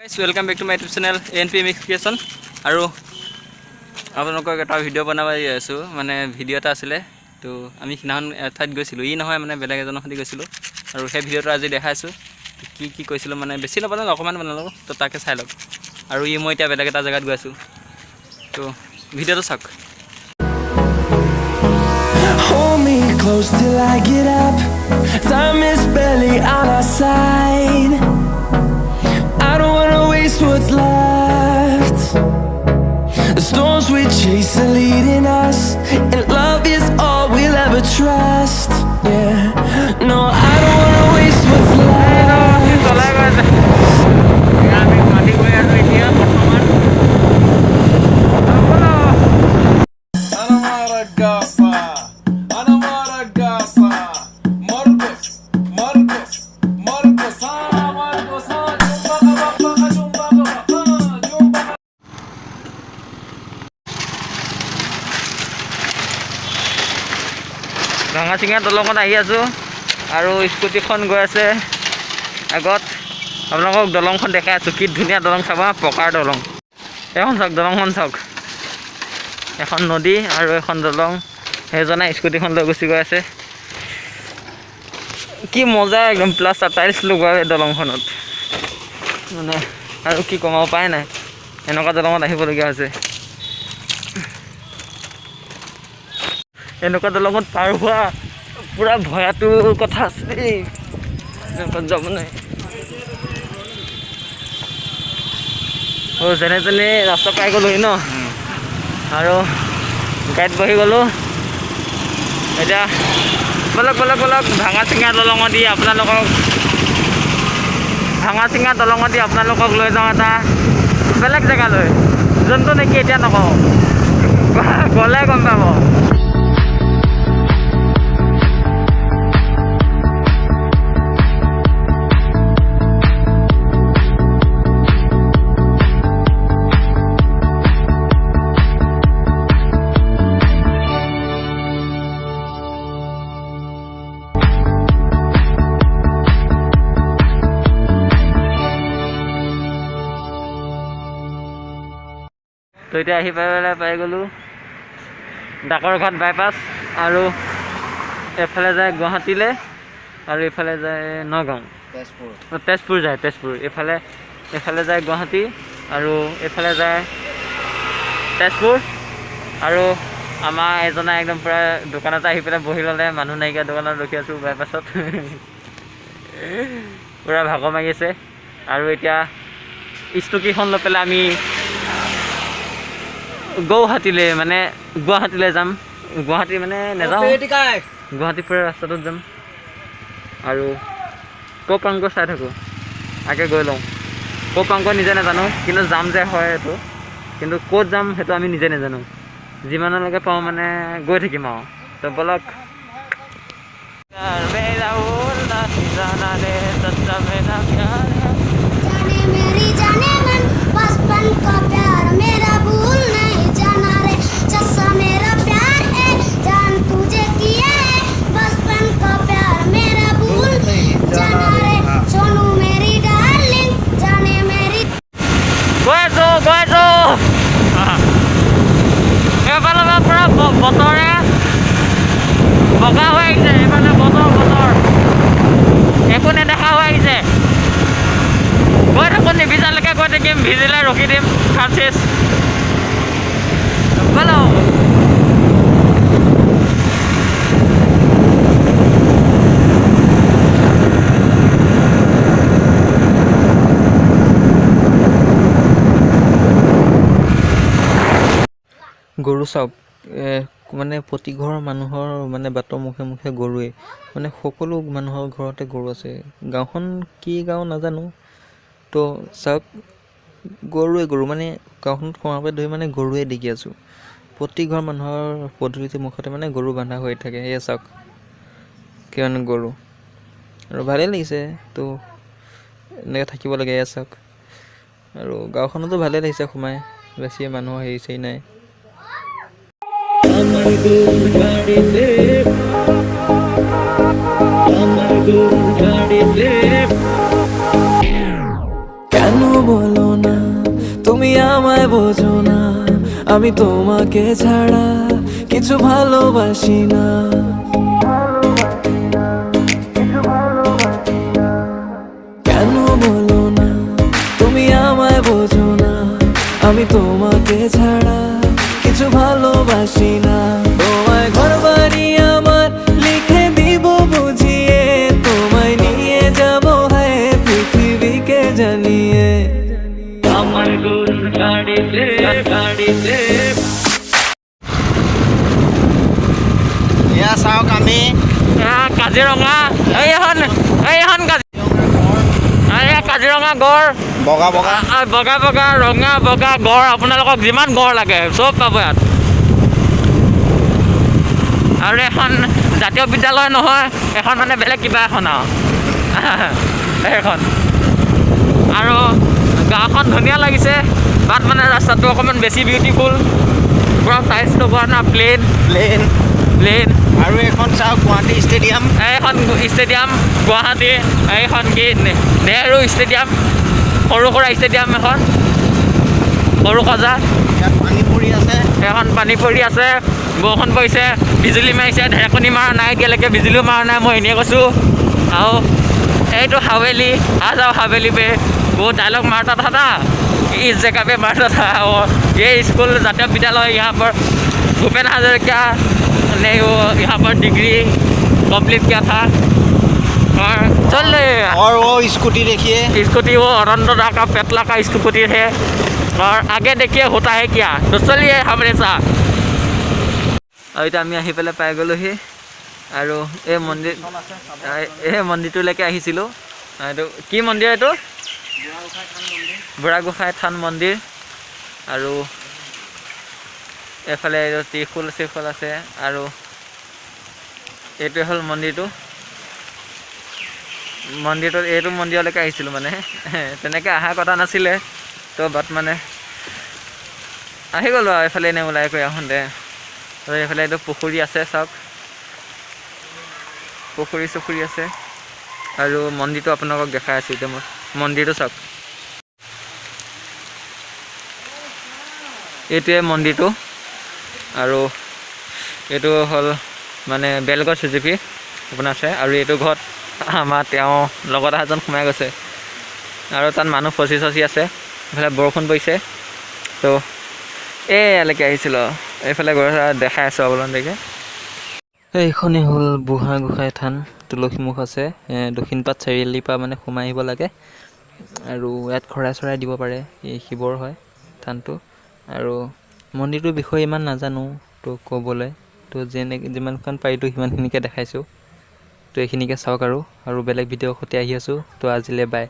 Guys, welcome back to my YouTube channel ANP Mix Creation আৰু আপোনালোকক এটা video' বনাব আছো মানে ভিডিঅ' এটা আছিল তো আমি সিনাখন ঠাইত গৈছিলো ই নহয় মানে বেলেগ এজনৰ সৈতে গৈছিলো আৰু সেই ভিডিঅ'টো আজি দেখাইছো কি কৈছিলো মানে বেছি নবনালো অকমান বনালো তো তাকে চাই লওক আৰু ই মই এতিয়া বেলেগ এটা জায়গাত গৈছো তো ভিডিঅ'টো চাওক Hold me close till I get up. Time is barely on our side. I don't wanna waste what's left. The storms we chase are leading us, and love is all we'll ever trust. Yeah, no, I don't wanna waste what's left. ভাঙাচিঙা দলঙত আহি আছো আৰু স্কুটিখন গৈ আছে আগত আপোনালোকক দলংখন দেখাই আছো কি ধুনীয়া দলং চাব পকাৰ দলং এখন চাওক দলংখন চাওক এখন নদী আৰু এখন দলং সেইজনে স্কুটিখন লৈ গুচি গৈ আছে কি মজা একদম প্লাষ্টাৰ টাইলছ লগোৱা দলংখনত মানে আৰু কি কম উপায় নাই এনেকুৱা দলঙত আহিবলগীয়া হৈছে এনেকুৱা দলঙত পাৰ হোৱা পুৰা ভয়াতুৰ কথা আছে এনেকুৱাত যাব নাই যেনে তেনে ৰাস্তা পাই গ'লোহি ন আৰু গাড়ীত বহি গ'লোঁ এতিয়া বলক ভাঙাচিঙা দলঙত দি আপোনালোকক লৈ যাওঁ এটা বেলেগ জেগালৈ যোনটো নেকি এতিয়া নকওঁ গ'লে গম পাব তো এতিয়া আহি পাই গ'লোঁ ডাকৰঘাট বাইপাছ আৰু এফালে যায় গুৱাহাটীলৈ আৰু এইফালে যায় নগাঁও তেজপুৰ যায় এইফালে যায় গুৱাহাটী আৰু এইফালে যায় তেজপুৰ আৰু আমাৰ এজনে একদম পূৰা দোকানতে আহি পেলাই বহি ল'লে মানুহ নাইকিয়া দোকানত ৰখি আছোঁ বাইপাছত পূৰা ভাগৰ মাৰি আছে আৰু এতিয়া স্কুটিখন লৈ পেলাই আমি গুৱাহাটীলৈ যাম গুৱাহাটী মানে নাযাওঁ গুৱাহাটী ফুৰা ৰাস্তাটোত যাম আৰু ক'ৰ পাংকৈ চাই থাকোঁ আগে গৈ লওঁ ক'ৰ পাংকৈ নিজে নাজানো কিন্তু যাম যে হয় সেইটো কিন্তু ক'ত যাম সেইটো আমি নিজে নাজানো যিমানলৈকে পাওঁ মানে গৈ থাকিম আৰু তো বলক বতৰে বগা হৈ আহিছে এইফালে বতৰ একো নেদেখা হৈ আহিছে গৈ থাকোঁ নিভিজালৈকে গৈ থাকিম ভিজিলে ৰখি দিম ফ্ৰান্সিছ ব'লো গৰু চাওক মানে প্ৰতি ঘৰৰ মানুহৰ মানে বাটৰ মুখে মুখে গৰুৱে মানে সকলো মানুহৰ ঘৰতে গৰু আছে গাঁওখন কি গাঁও নাজানো তো চাওক গৰু মানে গাঁওখনত সোমাব ধৰি মানে গৰুৱে দেখি আছোঁ প্ৰতি ঘৰ মানুহৰ পদূলিতে মুখতে মানে গৰু বান্ধা হৈ থাকে এয়া চাওক কিমান গৰু আৰু ভালেই লাগিছে তো এনেকৈ থাকিব লাগে এয়া চাওক আৰু গাঁওখনতো ভালেই লাগিছে সোমাই বেছি মানুহৰ হেৰি চেৰি নাই Can বলো না তুমি আমায় বোঝো না, আমি তোমাকে ছাড়া কিছু ভালোবাসি না। কেন বলো না তুমি আমায় বোঝো না, আমি তোমাকে ছাড়া কিছু ভালোবাসি না। তোমায় ঘর বাড়ি আমার লিখে দিব বুঝিয়ে, তোমায় নিয়ে যাব হ্যাঁ পৃথিবীকে জানিয়ে। আমার গুণ গাড়িতে গাড়িতে এয়া চাওক আমি কাজিৰঙা এইখন কাজিৰঙা গড় বগা বগা বগা বগা ৰঙা বগা গড়, আপোনালোকক যিমান গড় লাগে চব পাব ইয়াত। আৰু এখন জাতীয় বিদ্যালয় নহয়, এখন মানে বেলেগ কিবা এখন আৰু সেইখন। আৰু গাঁওখন ধুনীয়া লাগিছে, বাট মানে ৰাস্তাটো অকণমান বেছি বিউটিফুল, পুৰা টাইলছ লগোৱা না, প্লেন প্লেন। প্লেন। আৰু এখন চাওক গুৱাহাটী ষ্টেডিয়াম, এইখন ষ্টেডিয়াম গুৱাহাটী, এইখন কি নেহেৰু ষ্টেডিয়াম, সৰু সুৰা ষ্টেডিয়াম এখন, সৰু সজা। ইয়াত পানী পৰি আছে, এখন পানী পৰি আছে, বৰষুণ পৰিছে, বিজুলী মাৰিছে, ঢেৰেকনি মাৰা নাই এতিয়ালৈকে, বিজুলীও মাৰা নাই, মই এনেই কৈছোঁ। আৰু এইটো হাৱেলি, आ जाओ हवेली पे, वो डायलॉग मारता था ना, इस जगह पे मारता था। और ये स्कूल जातीय विद्यालय, यहाँ पर भूपेन हाजरिका ने वो यहाँ पर डिग्री कंप्लीट किया था। और चल रहे और वो स्कूटी देखिए, स्कूटी, वो अनंतदा का पेटला का स्कूटी है। और आगे देखिए होता है क्या, तो चलिए हमारे साथ। আৰু এতিয়া আমি আহি পেলাই পাই গ'লোহি, আৰু এই মন্দিৰটোলৈকে আহিছিলোঁ। এইটো কি মন্দিৰ, এইটো বুঢ়াগোসাঁই থান মন্দিৰ। আৰু এইফালে এইটো ত্ৰিশূল চিশূল আছে, আৰু এইটোৱে হ'ল মন্দিৰটো। এইটো মন্দিৰলৈকে আহিছিলোঁ মানে, তেনেকৈ অহাৰ কথা নাছিলে তো, বাট মানে আহি গ'লোঁ আৰু এইফালে এনেই ওলাই কৰি আহোঁতে। আৰু এইফালে এইটো পুখুৰী আছে, চাওক পুখুৰী চুখুৰী আছে। আৰু মন্দিৰটো আপোনালোকক দেখাই আছোঁ এতিয়া মই, মন্দিৰটো চাওক, এইটোৱে মন্দিৰটো। আৰু এইটো হ'ল মানে বেলগড় CGP আপোনাৰ আছে। আৰু এইটো ঘৰত আমাৰ তেওঁ লগত এজন সোমাই গৈছে, আৰু তাত মানুহ ফচি চচি আছে। এইফালে বৰষুণ পৰিছে, তো ইয়ালৈকে আহিছিলোঁ। এইফালে গৈ দেখাই আছোঁ আপোনালোকে। এইখনেই হ'ল বুঢ়াগোসাঁই থান, তুলসীমুখ আছে, দক্ষিণপাট চাৰিআলিৰ পৰা মানে সোমাই আহিব লাগে। আৰু ইয়াত শৰাই চৰাই দিব পাৰে, এই শিৱৰ হয় থানটো। আৰু মন্দিৰটোৰ বিষয়ে ইমান নাজানো তো ক'বলৈ, তো যিমানখন পাৰিতো সিমানখিনিকে দেখাইছোঁ। তো এইখিনিকে চাওক, আৰু বেলেগ ভিডিঅ'ৰ সৈতে আহি আছোঁ। তো আজিলৈ বাই।